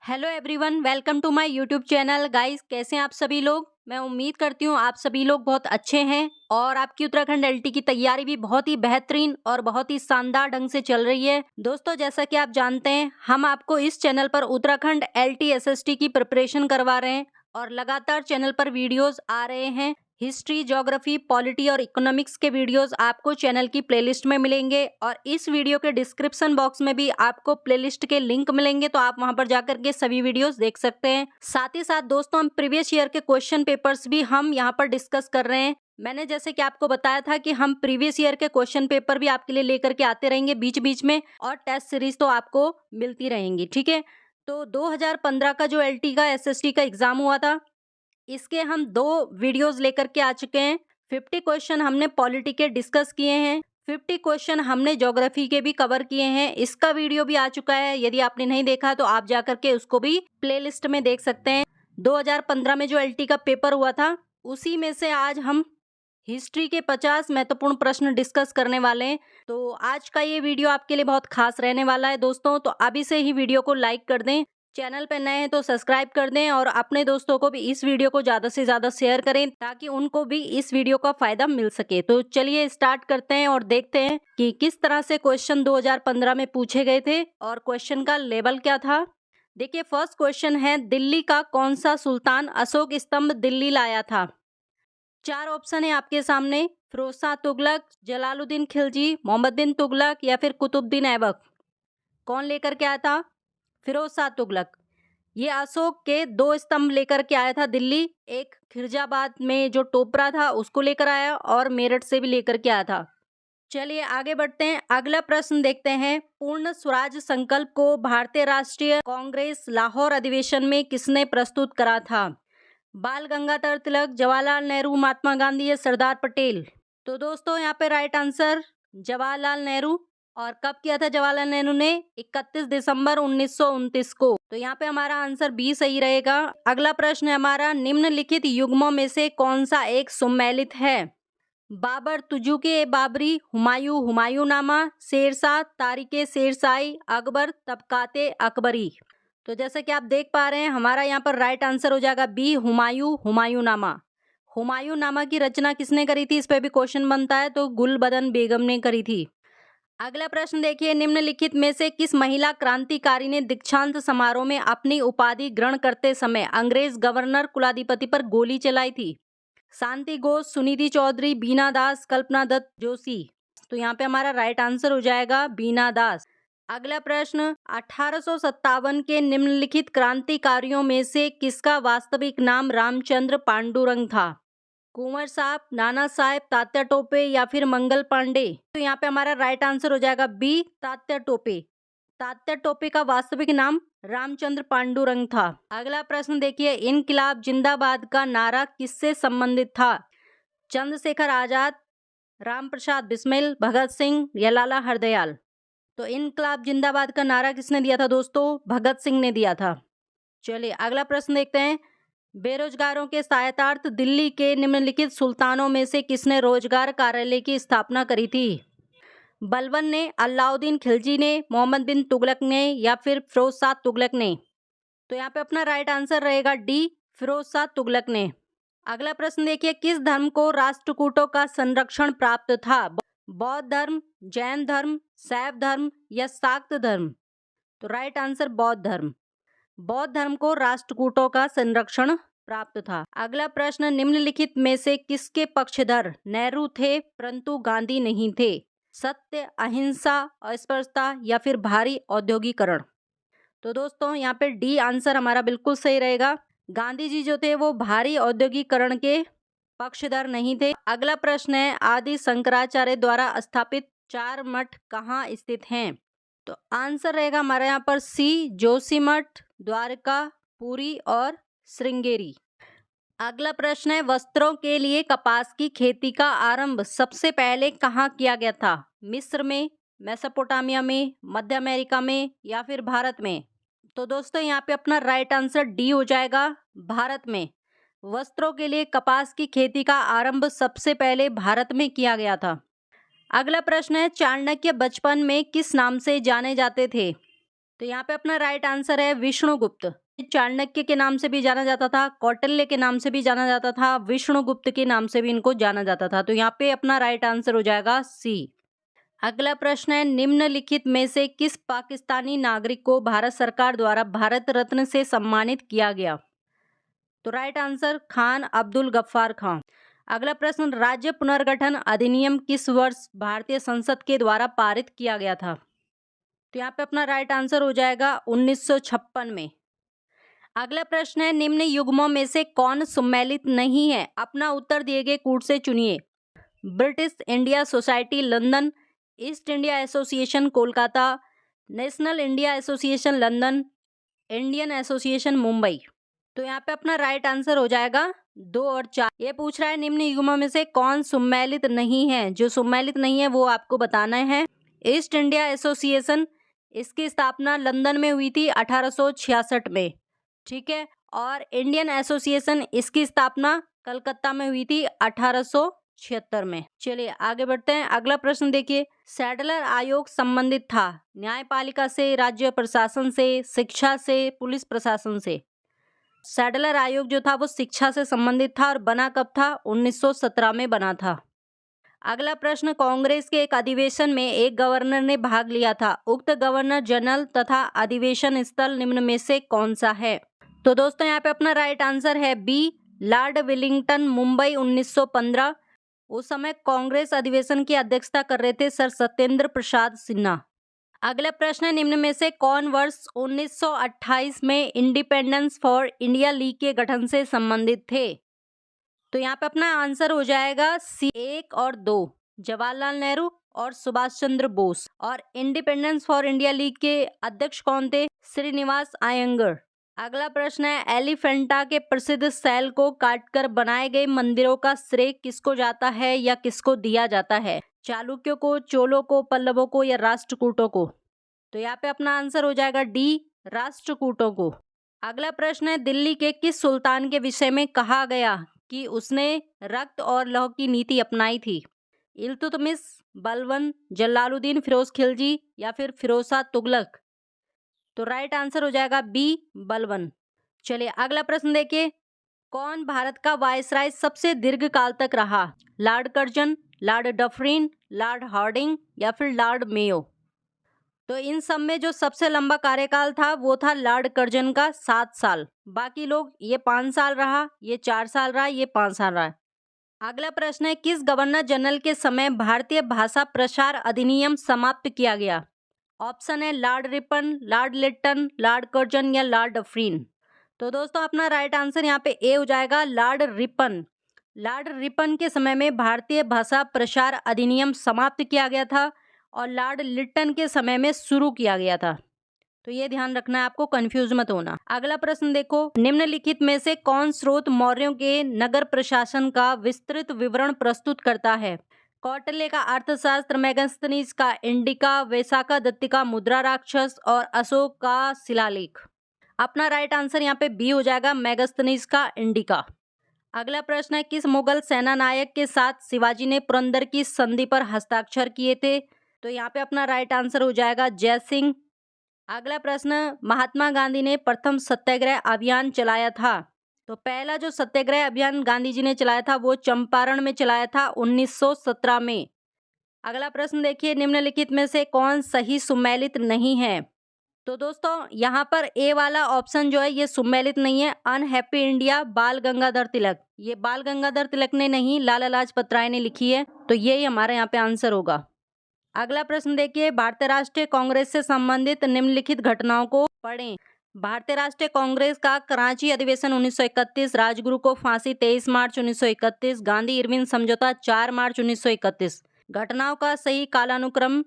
Hello everyone, welcome to my YouTube channel. Guys, कैसे हैं आप सभी लोग। मैं उम्मीद करती हूँ आप सभी लोग बहुत अच्छे हैं और आपकी उत्तराखंड एलटी की तैयारी भी बहुत ही बेहतरीन और बहुत ही शानदार ढंग से चल रही है। दोस्तों, जैसा कि आप जानते हैं, हम आपको इस चैनल पर उत्तराखंड एलटी एसएसटी की प्रिपरेशन करवा रहे हैं और लगातार चैनल पर वीडियोस आ रहे हैं। हिस्ट्री, ज्योग्राफी, पॉलिटी और इकोनॉमिक्स के वीडियोस आपको चैनल की प्लेलिस्ट में मिलेंगे और इस वीडियो के डिस्क्रिप्शन बॉक्स में भी आपको प्लेलिस्ट के लिंक मिलेंगे, तो आप वहां पर जाकर के सभी वीडियोस देख सकते हैं। साथ ही साथ दोस्तों, हम प्रीवियस ईयर के क्वेश्चन पेपर्स भी हम यहां पर डिस्कस कर रहे हैं। मैंने जैसे कि आपको बताया था कि हम प्रीवियस ईयर के क्वेश्चन पेपर भी आपके लिए लेकर के आते रहेंगे बीच बीच में, और टेस्ट सीरीज तो आपको मिलती रहेंगी। ठीक है, तो 2015 का जो एलटी का एसएसटी का एग्जाम हुआ था, इसके हम 2 वीडियोस लेकर के आ चुके हैं। 50 क्वेश्चन हमने पॉलिटी के डिस्कस किए हैं, 50 क्वेश्चन हमने ज्योग्राफी के भी कवर किए हैं। इसका वीडियो भी आ चुका है, यदि आपने नहीं देखा तो आप जाकर के उसको भी प्लेलिस्ट में देख सकते हैं। 2015 में जो एलटी का पेपर हुआ था, उसी में से आज हम हिस्ट्री के 50 महत्वपूर्ण प्रश्न डिस्कस करने वाले हैं। तो आज का ये वीडियो आपके लिए बहुत खास रहने वाला है दोस्तों, तो अभी से ही वीडियो को लाइक कर दें, चैनल पर नए हैं तो सब्सक्राइब कर दें और अपने दोस्तों को भी इस वीडियो को ज़्यादा से ज़्यादा शेयर करें ताकि उनको भी इस वीडियो का फायदा मिल सके। तो चलिए स्टार्ट करते हैं और देखते हैं कि किस तरह से क्वेश्चन 2015 में पूछे गए थे और क्वेश्चन का लेवल क्या था। देखिए, फर्स्ट क्वेश्चन है, दिल्ली का कौन सा सुल्तान अशोक स्तंभ दिल्ली लाया था। 4 ऑप्शन है आपके सामने, फिरोज शाह तुगलक, जलालुद्दीन खिलजी, मोहम्मद बिन तुगलक या फिर कुतुबुद्दीन ऐबक। कौन लेकर के आया था? फिरोज शाह तुगलक। ये अशोक के 2 स्तंभ लेकर के आया था दिल्ली, एक खिरजाबाद में जो टोपरा था उसको लेकर आया और मेरठ से भी लेकर के आया था। चलिए आगे बढ़ते हैं, अगला प्रश्न देखते हैं। पूर्ण स्वराज संकल्प को भारतीय राष्ट्रीय कांग्रेस लाहौर अधिवेशन में किसने प्रस्तुत करा था? बाल गंगाधर तिलक, जवाहरलाल नेहरू, महात्मा गांधी या सरदार पटेल। तो दोस्तों, यहाँ पे राइट आंसर जवाहरलाल नेहरू। और कब किया था जवाहरलाल नेहरू ने? 31 दिसंबर 1929 को। तो यहाँ पे हमारा आंसर बी सही रहेगा। अगला प्रश्न है हमारा, निम्नलिखित युग्मों में से कौन सा एक सुमेलित है? बाबर, तुजुके बाबरी, हुमायूं, हुमायूंनामा, शेरशाह, तारीखे शेरशाही, अकबर, तबकाते अकबरी। तो जैसा कि आप देख पा रहे हैं, हमारा यहाँ पर राइट आंसर हो जाएगा बी, हुमायूं, हुमायूंनामा। हुमायूंनामा की रचना किसने करी थी? इस पे भी क्वेश्चन बनता है, तो गुलबदन बेगम ने करी थी। अगला प्रश्न देखिए, निम्नलिखित में से किस महिला क्रांतिकारी ने दीक्षांत समारोह में अपनी उपाधि ग्रहण करते समय अंग्रेज गवर्नर कुलाधिपति पर गोली चलाई थी? शांति घोष, सुनिधि चौधरी, बीना दास, कल्पना दत्त जोशी। तो यहाँ पे हमारा राइट आंसर हो जाएगा बीना दास। अगला प्रश्न, 1857 के निम्नलिखित क्रांतिकारियों में से किसका वास्तविक नाम रामचंद्र पांडुरंग था? कुंवर साहब, नाना साहेब, तात्या टोपे या फिर मंगल पांडे। तो यहाँ पे हमारा राइट आंसर हो जाएगा बी, तात्या टोपे। तात्या टोपे का वास्तविक नाम रामचंद्र पांडुरंग था। अगला प्रश्न देखिए, इनकिलाब जिंदाबाद का नारा किससे संबंधित था? चंद्रशेखर आजाद, राम प्रसाद बिस्मिल, भगत सिंह या लाला हरदयाल। तो इनकिलाब जिंदाबाद का नारा किसने दिया था दोस्तों? भगत सिंह ने दिया था। चलिए अगला प्रश्न देखते हैं, बेरोजगारों के सहायतार्थ दिल्ली के निम्नलिखित सुल्तानों में से किसने रोजगार कार्यालय की स्थापना करी थी? बलबन ने, अलाउद्दीन खिलजी ने, मोहम्मद बिन तुगलक ने या फिर फिरोज शाह तुगलक ने। तो यहाँ पे अपना राइट आंसर रहेगा डी, फिरोज शाह तुगलक ने। अगला प्रश्न देखिए, किस धर्म को राष्ट्रकूटों का संरक्षण प्राप्त था? बौद्ध धर्म, जैन धर्म, शैव धर्म या शाक्त धर्म। तो राइट आंसर बौद्ध धर्म। बौद्ध धर्म को राष्ट्रकूटों का संरक्षण प्राप्त था। अगला प्रश्न, निम्नलिखित में से किसके पक्षधर नेहरू थे परंतु गांधी नहीं थे? सत्य, अहिंसा, अस्पृश्यता या फिर भारी औद्योगिकरण। तो दोस्तों, यहाँ पे डी आंसर हमारा बिल्कुल सही रहेगा। गांधी जी जो थे वो भारी औद्योगिकरण के पक्षधर नहीं थे। अगला प्रश्न है, आदि शंकराचार्य द्वारा स्थापित 4 मठ कहाँ स्थित हैं? तो आंसर रहेगा हमारे यहाँ पर सी, जोशीमठ, द्वारका, पुरी और श्रृंगेरी। अगला प्रश्न है, वस्त्रों के लिए कपास की खेती का आरंभ सबसे पहले कहाँ किया गया था? मिस्र में, मेसोपोटामिया में, मध्य अमेरिका में या फिर भारत में। तो दोस्तों, यहाँ पे अपना राइट आंसर डी हो जाएगा, भारत में। वस्त्रों के लिए कपास की खेती का आरंभ सबसे पहले भारत में किया गया था। अगला प्रश्न है, चाणक्य बचपन में किस नाम से जाने जाते थे? तो यहाँ पे अपना राइट आंसर है विष्णुगुप्त। चाणक्य के नाम से भी जाना जाता था, कौटिल्य के नाम से भी जाना जाता था, विष्णुगुप्त के नाम से भी इनको जाना जाता था। तो यहाँ पे अपना राइट आंसर हो जाएगा सी। अगला प्रश्न है, निम्नलिखित में से किस पाकिस्तानी नागरिक को भारत सरकार द्वारा भारत रत्न से सम्मानित किया गया? तो राइट आंसर खान अब्दुल गफ्फार खान। अगला प्रश्न, राज्य पुनर्गठन अधिनियम किस वर्ष भारतीय संसद के द्वारा पारित किया गया था? तो यहाँ पे अपना राइट आंसर हो जाएगा 1956 में। अगला प्रश्न है, निम्न युग्मों में से कौन सम्मिलित नहीं है? अपना उत्तर दिए गए कूट से चुनिए। British India society London, east India association Kolkata, national India association London, Indian association Mumbai. तो यहाँ पे अपना राइट आंसर हो जाएगा 2 और 4। ये पूछ रहा है निम्न युग्मों में से कौन सम्मिलित नहीं है। जो सम्मिलित नहीं है वो आपको बताना है। ईस्ट इंडिया एसोसिएशन, इसकी स्थापना लंदन में हुई थी 1866 में, ठीक है। और इंडियन एसोसिएशन, इसकी स्थापना कलकत्ता में हुई थी 1876 में। चलिए आगे बढ़ते हैं। अगला प्रश्न देखिए, सैडलर आयोग संबंधित था न्यायपालिका से, राज्य प्रशासन से, शिक्षा से, पुलिस प्रशासन से? सैडलर आयोग जो था वो शिक्षा से संबंधित था और बना कब था? 1917 में बना था। अगला प्रश्न, कांग्रेस के एक अधिवेशन में एक गवर्नर ने भाग लिया था। उक्त गवर्नर जनरल तथा अधिवेशन स्थल निम्न में से कौन सा है? तो दोस्तों यहाँ पे अपना राइट आंसर है बी, लॉर्ड विलिंगटन, मुंबई 1915। उस समय कांग्रेस अधिवेशन की अध्यक्षता कर रहे थे सर सत्येंद्र प्रसाद सिन्हा। अगला प्रश्न है, निम्न में से कौन वर्ष 1928 में इंडिपेंडेंस फॉर इंडिया लीग के गठन से संबंधित थे? तो यहाँ पे अपना आंसर हो जाएगा सी 1 और 2, जवाहरलाल नेहरू और सुभाष चंद्र बोस। और इंडिपेंडेंस फॉर इंडिया लीग के अध्यक्ष कौन थे? श्रीनिवास अयंगर। अगला प्रश्न है, एलिफेंटा के प्रसिद्ध सैल को काटकर बनाए गए मंदिरों का श्रेय किसको जाता है या किसको दिया जाता है? चालुक्यों को, चोलों को, पल्लवों को या राष्ट्रकूटों को? तो यहाँ पे अपना आंसर हो जाएगा डी, राष्ट्रकूटों को। अगला प्रश्न है, दिल्ली के किस सुल्तान के विषय में कहा गया कि उसने रक्त और लौह की नीति अपनाई थी? इल्तुतमिश, बलबन, जलालुद्दीन फिरोज खिलजी या फिर फिरोजशाह तुगलक? तो राइट आंसर हो जाएगा बी, बलबन। चलिए अगला प्रश्न देखिए, कौन भारत का वायसराय सबसे दीर्घ काल तक रहा? Lord Curzon, Lord Dufferin, Lord Hardinge या फिर लॉर्ड मेयो? तो इन सब में जो सबसे लंबा कार्यकाल था वो था लॉर्ड कर्जन का 7 साल। बाकी लोग, ये 5 साल रहा, ये 4 साल रहा, ये 5 साल रहा। अगला प्रश्न है, किस गवर्नर जनरल के समय भारतीय भाषा प्रसार अधिनियम समाप्त किया गया? ऑप्शन है Lord Ripon, Lord Lytton, Lord Curzon या लॉर्ड डफरिन। तो दोस्तों अपना राइट आंसर यहाँ पे ए हो जाएगा, लॉर्ड रिपन। लॉर्ड रिपन के समय में भारतीय भाषा प्रसार अधिनियम समाप्त किया गया था और लॉर्ड लिट्टन के समय में शुरू किया गया था। तो ये ध्यान रखना है आपको, कंफ्यूज मत होना। अगला प्रश्न देखो, निम्नलिखित में से कौन स्रोत मौर्यों के नगर प्रशासन का विस्तृत विवरण प्रस्तुत करता है? कौटिल्य का अर्थशास्त्र, मेगास्थनीज का इंडिका, वैशाखा दत्ती का मुद्रा राक्षस और अशोक का शिलालेख। अपना राइट आंसर यहाँ पे बी हो जाएगा, मेगास्थनीज का इंडिका। अगला प्रश्न है, किस मुगल सेना नायक के साथ शिवाजी ने पुरंदर की संधि पर हस्ताक्षर किए थे? तो यहाँ पे अपना राइट आंसर हो जाएगा जय सिंह। अगला प्रश्न, महात्मा गांधी ने प्रथम सत्याग्रह अभियान चलाया था? तो पहला जो सत्याग्रह अभियान गांधी जी ने चलाया था वो चंपारण में चलाया था 1917 में। अगला प्रश्न देखिए, निम्नलिखित में से कौन सही सुमेलित नहीं है? तो दोस्तों यहाँ पर ए वाला ऑप्शन जो है ये सुमेलित नहीं है, अनहैप्पी इंडिया बाल गंगाधर तिलक। ये बाल गंगाधर तिलक ने नहीं, लाला लाजपत राय ने लिखी है। तो यही हमारा यहाँ पे आंसर होगा। अगला प्रश्न देखिए, भारतीय राष्ट्रीय कांग्रेस से संबंधित निम्नलिखित घटनाओं को पढ़ें। भारतीय राष्ट्रीय कांग्रेस का कराची अधिवेशन 1931, राजगुरु को फांसी 23 मार्च 1931, गांधी इरविन समझौता 4 मार्च 1931। घटनाओं का सही कालानुक्रम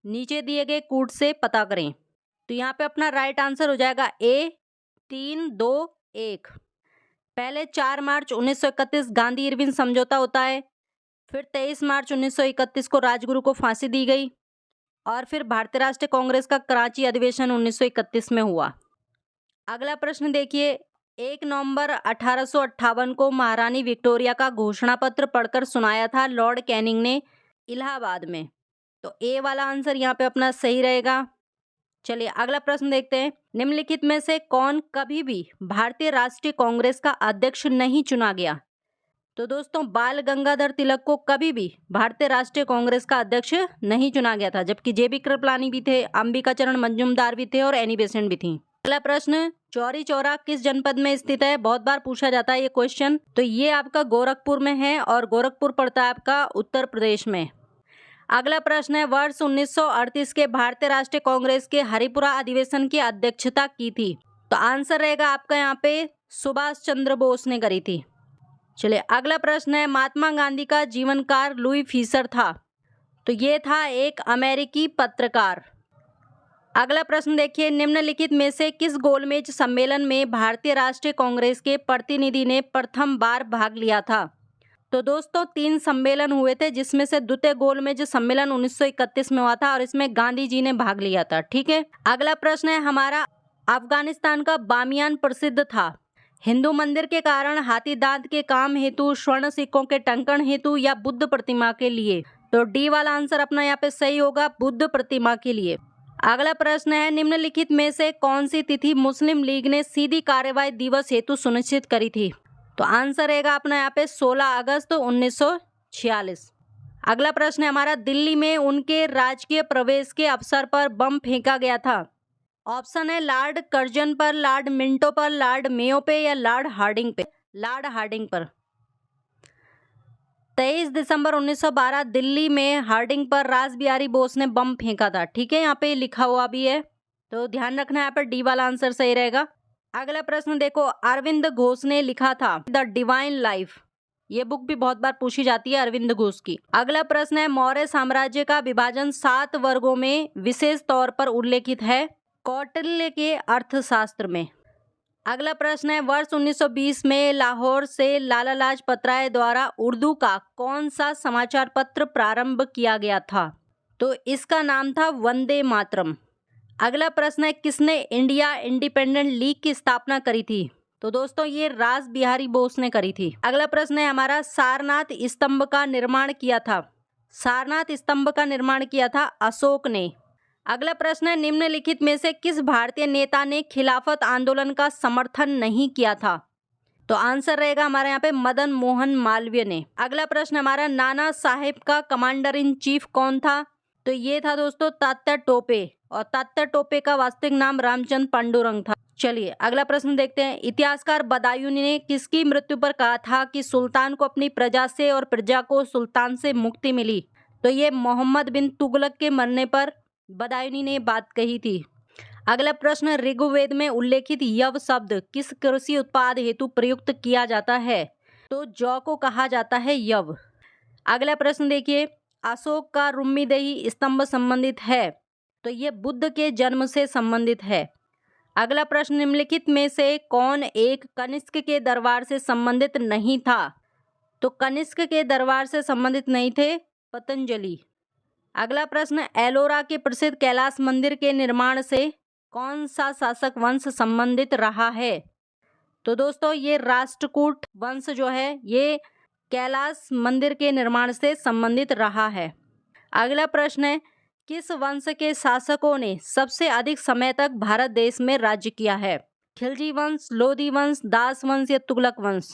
नीचे दिए गए कूट से पता करें। तो यहाँ पे अपना राइट आंसर हो जाएगा ए, 3, 2, 1। पहले 4 मार्च 1931 गांधी इरविन समझौता होता है, फिर 23 मार्च 1931 को राजगुरु को फांसी दी गई और फिर भारतीय राष्ट्रीय कांग्रेस का कराची अधिवेशन 1931 में हुआ। अगला प्रश्न देखिए, 1 नवंबर 1858 को महारानी विक्टोरिया का घोषणा पत्र पढ़कर सुनाया था लॉर्ड कैनिंग ने इलाहाबाद में। तो ए वाला आंसर यहाँ पे अपना सही रहेगा। चलिए अगला प्रश्न देखते हैं। निम्नलिखित में से कौन कभी भी भारतीय राष्ट्रीय कांग्रेस का अध्यक्ष नहीं चुना गया? तो दोस्तों बाल गंगाधर तिलक को कभी भी भारतीय राष्ट्रीय कांग्रेस का अध्यक्ष नहीं चुना गया था, जबकि जेबी कृपलानी भी थे, अंबिका चरण मजूमदार भी थे और एनी बेसेंट भी थी। अगला प्रश्न, चौरी चौरा किस जनपद में स्थित है? बहुत बार पूछा जाता है ये क्वेश्चन। तो ये आपका गोरखपुर में है और गोरखपुर पड़ता है आपका उत्तर प्रदेश में। अगला प्रश्न है, वर्ष 1938 के भारतीय राष्ट्रीय कांग्रेस के हरिपुरा अधिवेशन की अध्यक्षता की थी? तो आंसर रहेगा आपका यहाँ पे सुभाष चंद्र बोस ने करी थी। चलिए अगला प्रश्न है, महात्मा गांधी का जीवनकार लुई फीसर था? तो ये था एक अमेरिकी पत्रकार। अगला प्रश्न देखिए, निम्नलिखित में से किस गोलमेज सम्मेलन में भारतीय राष्ट्रीय कांग्रेस के प्रतिनिधि ने प्रथम बार भाग लिया था? तो दोस्तों 3 सम्मेलन हुए थे, जिसमें से द्वितीय गोलमेज सम्मेलन 1931 में हुआ था और इसमें गांधी जी ने भाग लिया था। ठीक है। अगला प्रश्न है हमारा, अफगानिस्तान का बामियान प्रसिद्ध था? हिंदू मंदिर के कारण, हाथी दांत के काम हेतु, स्वर्ण सिक्कों के टंकण हेतु या बुद्ध प्रतिमा के लिए? तो डी वाला आंसर अपना यहाँ पे सही होगा, बुद्ध प्रतिमा के लिए। अगला प्रश्न है, निम्नलिखित में से कौन सी तिथि मुस्लिम लीग ने सीधी कार्यवाही दिवस हेतु सुनिश्चित करी थी? तो आंसर रहेगा अपना यहाँ पे 16 अगस्त 1946। अगला प्रश्न है हमारा, दिल्ली में उनके राजकीय प्रवेश के अवसर पर बम फेंका गया था? ऑप्शन है लॉर्ड कर्जन पर, लॉर्ड मिंटो पर, लॉर्ड मेयो पे या लॉर्ड हार्डिंग पे? लॉर्ड हार्डिंग पर। 23 दिसंबर 1912 दिल्ली में हार्डिंग पर रास बिहारी बोस ने बम फेंका था। ठीक है, यहाँ पे लिखा हुआ भी है, तो ध्यान रखना यहाँ पर डी वाला आंसर सही रहेगा। अगला प्रश्न देखो, अरविंद घोष ने लिखा था द डिवाइन लाइफ? ये बुक भी बहुत बार पूछी जाती है अरविंद घोष की। अगला प्रश्न है, मौर्य साम्राज्य का विभाजन 7 वर्गों में विशेष तौर पर उल्लेखित है? कौटिल्य के अर्थशास्त्र में। अगला प्रश्न है, वर्ष 1920 में लाहौर से लाला लाजपत राय द्वारा उर्दू का कौन सा समाचार पत्र प्रारंभ किया गया था? तो इसका नाम था वंदे मातरम। अगला प्रश्न है, किसने इंडिया इंडिपेंडेंट लीग की स्थापना करी थी? तो दोस्तों ये रास बिहारी बोस ने करी थी। अगला प्रश्न है हमारा, सारनाथ स्तंभ का निर्माण किया था? सारनाथ स्तंभ का निर्माण किया था अशोक ने। अगला प्रश्न है, निम्नलिखित में से किस भारतीय नेता ने खिलाफत आंदोलन का समर्थन नहीं किया था? तो आंसर रहेगा हमारे यहाँ पे मदन मोहन मालवीय ने। अगला प्रश्न हमारा, नाना साहेब का कमांडर इन चीफ कौन था? तो ये था दोस्तों तात्या टोपे, और तात्या टोपे का वास्तविक नाम रामचंद्र पांडुरंग था। चलिए अगला प्रश्न देखते हैं, इतिहासकार बदायूनी ने किसकी मृत्यु पर कहा था कि सुल्तान को अपनी प्रजा से और प्रजा को सुल्तान से मुक्ति मिली? तो ये मोहम्मद बिन तुगलक के मरने पर बदायूनी ने बात कही थी। अगला प्रश्न, ऋग्वेद में उल्लेखित यव शब्द किस कृषि उत्पाद हेतु प्रयुक्त किया जाता है? तो जौ को कहा जाता है यव। अगला प्रश्न देखिए, अशोक का रुम्मीदेही स्तंभ संबंधित है? तो ये बुद्ध के जन्म से संबंधित है। अगला प्रश्न, निम्नलिखित में से कौन एक कनिष्क के दरबार से संबंधित नहीं था? तो कनिष्क के दरबार से संबंधित नहीं थे पतंजलि। अगला प्रश्न, एलोरा के प्रसिद्ध कैलाश मंदिर के निर्माण से कौन सा शासक वंश संबंधित रहा है? तो दोस्तों ये राष्ट्रकूट वंश जो है ये कैलाश मंदिर के निर्माण से संबंधित रहा है। अगला प्रश्न है, किस वंश के शासकों ने सबसे अधिक समय तक भारत देश में राज्य किया है? खिलजी वंश, लोधी वंश, दास वंश या तुगलक वंश?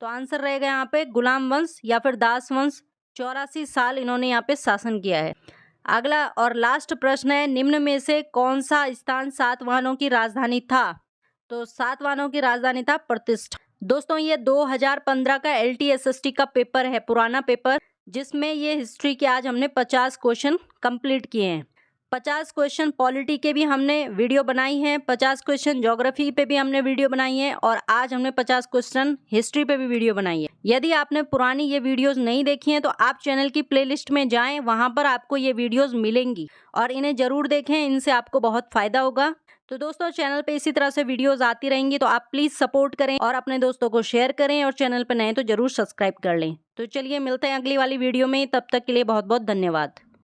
तो आंसर रहेगा यहाँ पे गुलाम वंश या फिर दास वंश। 84 साल इन्होंने यहाँ पे शासन किया है। अगला और लास्ट प्रश्न है, निम्न में से कौन सा स्थान सातवाहनों की राजधानी था? तो सातवाहनों की राजधानी था प्रतिष्ठ। दोस्तों ये 2015 का LTSST का पेपर है, पुराना पेपर, जिसमें ये हिस्ट्री के आज हमने 50 क्वेश्चन कंप्लीट किए हैं। 50 क्वेश्चन पॉलिटी के भी हमने वीडियो बनाई है, 50 क्वेश्चन ज्योग्राफी पे भी हमने वीडियो बनाई है और आज हमने 50 क्वेश्चन हिस्ट्री पे भी वीडियो बनाई है। यदि आपने पुरानी ये वीडियोस नहीं देखी हैं तो आप चैनल की प्लेलिस्ट में जाएं, वहां पर आपको ये वीडियोस मिलेंगी और इन्हें जरूर देखें, इनसे आपको बहुत फायदा होगा। तो दोस्तों चैनल पे इसी तरह से वीडियोस आती रहेंगी, तो आप प्लीज सपोर्ट करें और अपने दोस्तों को शेयर करें और चैनल पे नए तो जरूर सब्सक्राइब कर लें। तो चलिए मिलते हैं अगली वाली वीडियो में, तब तक के लिए बहुत बहुत धन्यवाद।